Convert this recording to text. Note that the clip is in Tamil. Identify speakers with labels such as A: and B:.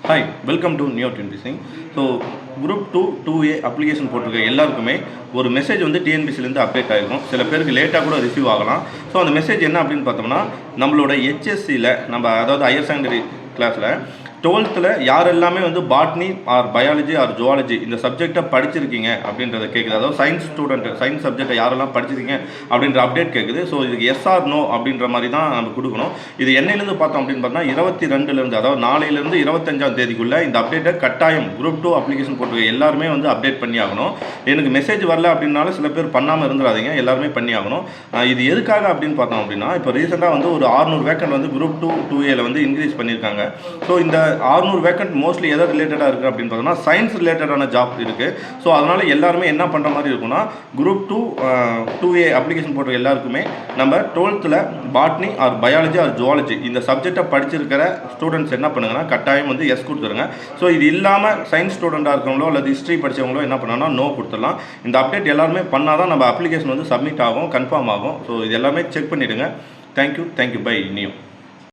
A: Hi, welcome to new TNPSC. So group 2 2A application போட்டிருக்க எல்லாருக்குமே ஒரு மெசேஜ் வந்து டிஎன்பிசிலேருந்து அப்டேட் ஆகிருக்கும். சில பேருக்கு லேட்டாக கூட ரிசீவ் ஆகலாம். ஸோ அந்த மெசேஜ் என்ன அப்படின்னு பார்த்தோம்னா, நம்மளோட ஹெச்எஸ்சியில் அதாவது ஹையர் செகண்டரி கிளாஸில் 12th யாரெல்லாமே வந்து botany or biology or zoology இந்த சப்ஜெக்டை படிச்சிருக்கீங்க அப்படின்றத கேட்குது. அதாவது சயின்ஸ் ஸ்டூடெண்ட் சயின்ஸ் சப்ஜெக்டை யாரெல்லாம் படிச்சிருக்கீங்க அப்படின்ற அப்டேட் கேட்குது. ஸோ இதுக்கு எஸ் ஆர் நோ அப்படின்ற மாதிரி தான் நம்ம கொடுக்கணும். இது என்னையிலேருந்து பார்த்தோம் அப்படின்னு பார்த்தா 22லேருந்து, அதாவது நாளையிலேருந்து 25ஆம் தேதிக்குள்ளே இந்த அப்டேட்டை கட்டாயம் குரூப் 2 அப்ளிகேஷன் போட்டிருக்க எல்லாருமே வந்து அப்டேட் பண்ணி ஆகணும். எனக்கு மெசேஜ் வரல அப்படின்னாலும் சில பேர் பண்ணாமல் இருந்துடாதீங்க, எல்லாருமே பண்ணி ஆகணும். இது எதுக்காக அப்படின்னு பார்த்தோம் அப்படின்னா, இப்போ ரீசெண்டாக வந்து ஒரு 600 வேக்கன்ட் வந்து குரூப் 2 2Aல வந்து இன்க்ரீஸ் பண்ணியிருக்காங்க. ஸோ இந்த 600 வேக்கன்ட் மோஸ்ட்லி எதை ரிலேட்டடாக இருக்குது அப்படின்னு பார்த்தோம்னா சயின்ஸ் ரிலேட்டடான ஜாப் இருக்குது. ஸோ அதனால் எல்லாருமே என்ன பண்ணுற மாதிரி இருக்குன்னா, குரூப் 2 2A அப்ளிகேஷன் போடுற எல்லாருக்குமே நம்ம 12th botany or biology or zoology இந்த சப்ஜெக்டை படிச்சிருக்கிற ஸ்டூடெண்ட்ஸ் என்ன பண்ணுங்கன்னா கட்டாயம் வந்து எஸ் கொடுத்துருங்க. ஸோ இது இல்லாமல் சயின்ஸ் ஸ்டூடெண்ட்டாக இருக்கிறவங்களோ அல்லது ஹிஸ்ட்ரி படித்தவங்களோ என்ன பண்ணாங்கன்னா நோ கொடுத்துடலாம். இந்த அப்டேட் எல்லாருமே பண்ணால் தான் நம்ம அப்ளிகேஷன் வந்து சப்மிட் ஆகும், கன்ஃபார்ம் ஆகும். ஸோ இது எல்லாமே செக் பண்ணிவிடுங்க. Thank you bye new.